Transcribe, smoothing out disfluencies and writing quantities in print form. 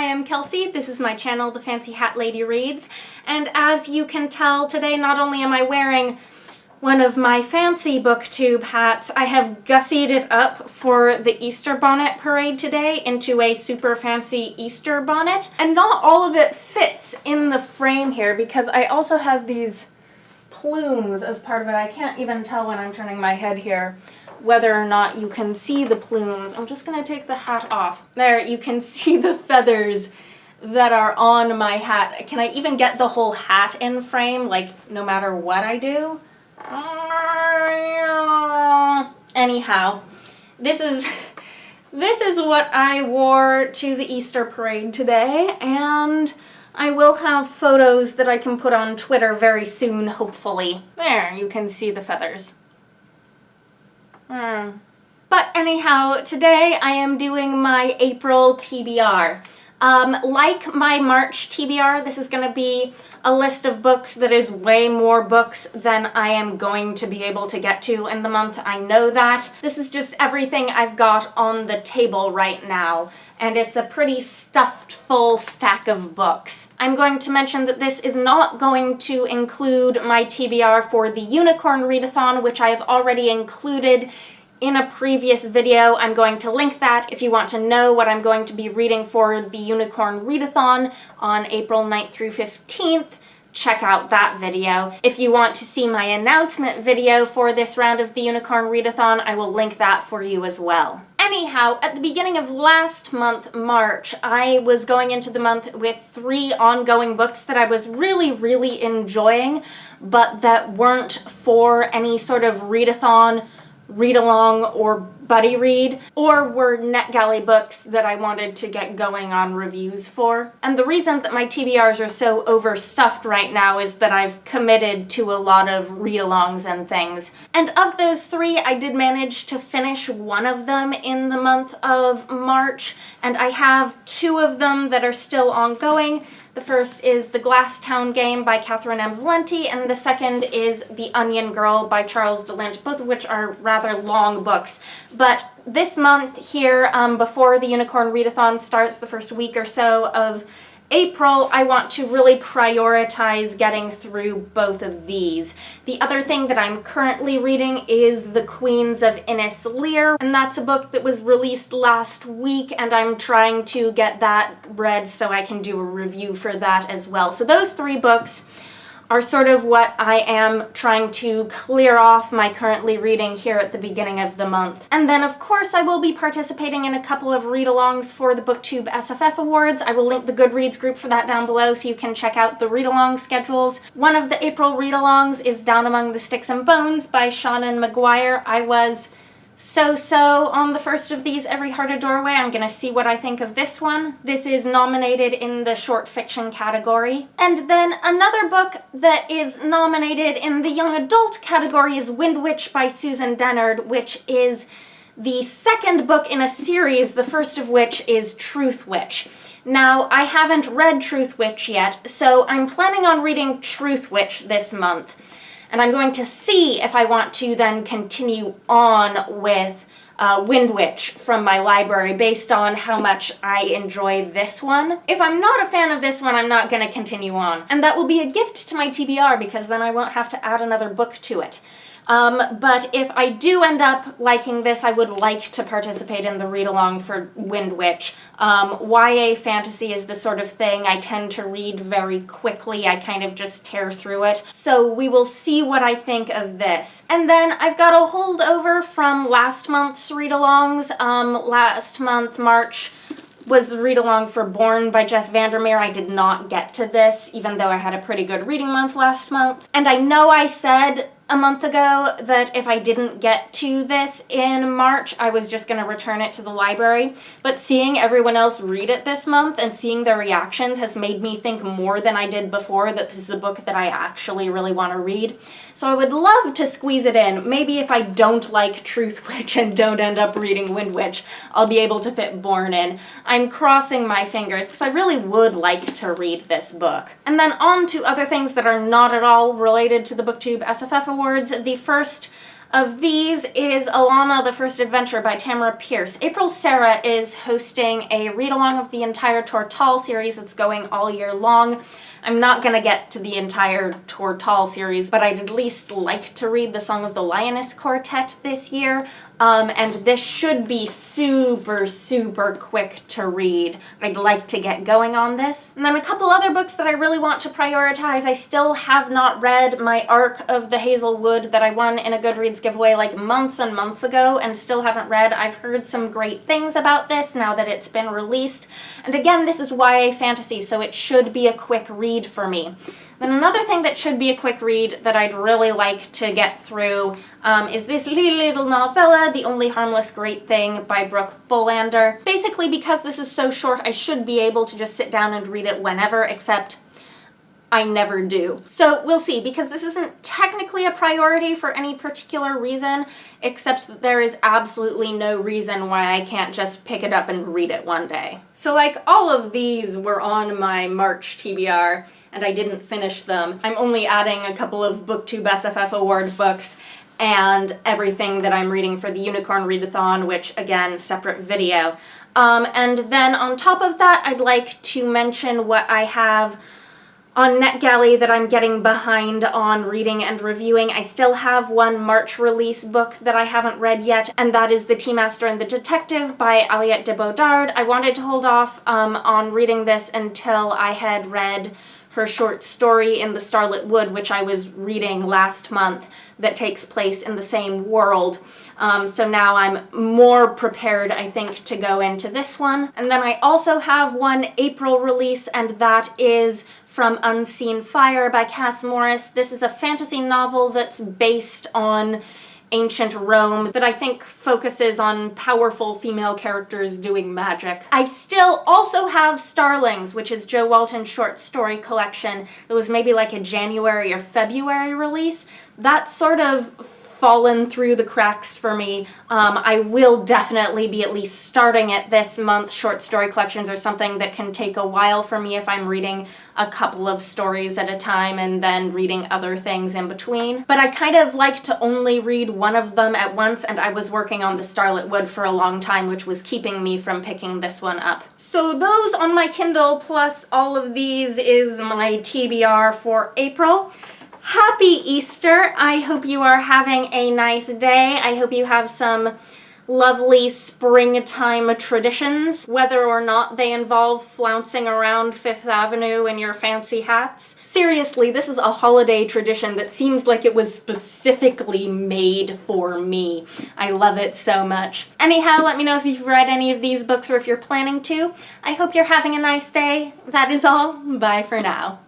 am Kelsey. This is my channel, The Fancy Hat Lady Reads, and as you can tell today, not only am I wearing one of my fancy booktube hats, I have gussied it up for the Easter bonnet parade today into a super fancy Easter bonnet. And not all of it fits in the frame here because I also have these plumes as part of it. I can't even tell when I'm turning my head here whether or not you can see the plumes. I'm just going to take the hat off. There, you can see the feathers that are on my hat. Can I even get the whole hat in frame, like, no matter what I do? Anyhow, this is what I wore to the Easter parade today, and I will have photos that I can put on Twitter very soon, hopefully. There, you can see the feathers. But anyhow, today I am doing my April TBR. Like my March TBR, this is going to be a list of books that is way more books than I am going to be able to get to in the month. I know that. This is just everything I've got on the table right now, and it's a pretty stuffed full stack of books. I'm going to mention that this is not going to include my TBR for the Unicorn Readathon, which I have already included in a previous video. I'm going to link that if you want to know what I'm going to be reading for the Unicorn Readathon on April 9th through 15th. Check out that video. If you want to see my announcement video for this round of the Unicorn Readathon, I will link that for you as well. Anyhow, at the beginning of last month, March, I was going into the month with 3 ongoing books that I was really enjoying, but that weren't for any sort of readathon, read-along, or buddy read, or were NetGalley books that I wanted to get going on reviews for. And the reason that my TBRs are so overstuffed right now is that I've committed to a lot of read-alongs and things. And of those 3, I did manage to finish one of them in the month of March, and I have 2 of them that are still ongoing. The first is The Glass Town Game by Catherynne and Valente, and the second is The Onion Girl by Charles de Lint, both of which are rather long books. But this month here, before the Unicorn Readathon starts, the first week or so of April, I want to really prioritize getting through both of these. The other thing that I'm currently reading is The Queens of Innis Lear, and that's a book that was released last week, and I'm trying to get that read so I can do a review for that as well. So those 3 books are sort of what I am trying to clear off my currently reading here at the beginning of the month. And then, of course, I will be participating in a couple of read-alongs for the BooktubeSFF Awards. I will link the Goodreads group for that down below so you can check out the read-along schedules. One of the April read-alongs is Down Among the Sticks and Bones by Seanan and McGuire. I was so on the first of these, Every Heart a Doorway. I'm gonna see what I think of this one. This is nominated in the short fiction category. And then another book that is nominated in the young adult category is Wind Witch by Susan Dennard, which is the second book in a series, the first of which is Truthwitch. Now, I haven't read Truthwitch yet, so I'm planning on reading Truthwitch this month. And I'm going to see if I want to then continue on with Wind Witch from my library based on how much I enjoy this one. If I'm not a fan of this one, I'm not going to continue on. And that will be a gift to my TBR because then I won't have to add another book to it. But if I do end up liking this, I would like to participate in the read-along for Wind Witch. YA fantasy is the sort of thing I tend to read very quickly. I kind of just tear through it. So we will see what I think of this. And then I've got a holdover from last month's read-alongs. Last month, March, was the read-along for Borne by Jeff Vandermeer. I did not get to this, even though I had a pretty good reading month last month. And I know I said a month ago that if I didn't get to this in March, I was just going to return it to the library. But seeing everyone else read it this month and seeing their reactions has made me think more than I did before that this is a book that I actually really want to read. So I would love to squeeze it in. Maybe if I don't like Truthwitch and don't end up reading Wind Witch, I'll be able to fit Borne in. I'm crossing my fingers because I really would like to read this book. And then on to other things that are not at all related to the BooktubeSFF Awards. The first of these is Alanna, The First Adventure by Tamora Pierce. April Sarah is hosting a read-along of the entire Tortall series. It's going all year long. I'm not gonna get to the entire Tortall series, but I'd at least like to read the Song of the Lioness Quartet this year. And this should be super, super quick to read. I'd like to get going on this. And then a couple other books that I really want to prioritize. I still have not read my arc of the Hazel Wood that I won in a Goodreads giveaway like months and months ago and still haven't read. I've heard some great things about this now that it's been released. And again, this is YA fantasy, so it should be a quick read for me. Then another thing that should be a quick read that I'd really like to get through is this little novella, The Only Harmless Great Thing by Brooke Bolander. Basically, because this is so short, I should be able to just sit down and read it whenever, except I never do. So we'll see, because this isn't technically a priority for any particular reason, except that there is absolutely no reason why I can't just pick it up and read it one day. So like all of these were on my March TBR, and I didn't finish them. I'm only adding a couple of BooktubeSFF award books and everything that I'm reading for the Unicorn Readathon, which again, separate video. And then on top of that, I'd like to mention what I have on NetGalley that I'm getting behind on reading and reviewing. I still have one March release book that I haven't read yet, and that is The Tea Master and the Detective by Aliette de Bodard. I wanted to hold off on reading this until I had read her short story in the Starlit Wood, which I was reading last month, that takes place in the same world. So now I'm more prepared, I think, to go into this one. And then I also have one April release, and that is From Unseen Fire by Cass Morris. This is a fantasy novel that's based on ancient Rome that I think focuses on powerful female characters doing magic. I still also have Starlings, which is Jo Walton's short story collection. It was maybe like a January or February release. That's sort of fallen through the cracks for me. I will definitely be at least starting it this month. Short story collections are something that can take a while for me if I'm reading a couple of stories at a time and then reading other things in between. But I kind of like to only read one of them at once, and I was working on the Starlit Wood for a long time, which was keeping me from picking this one up. So those on my Kindle plus all of these is my TBR for April. Happy Easter! I hope you are having a nice day. I hope you have some lovely springtime traditions, whether or not they involve flouncing around Fifth Avenue in your fancy hats. Seriously, this is a holiday tradition that seems like it was specifically made for me. I love it so much. Anyhow, let me know if you've read any of these books or if you're planning to. I hope you're having a nice day. That is all. Bye for now.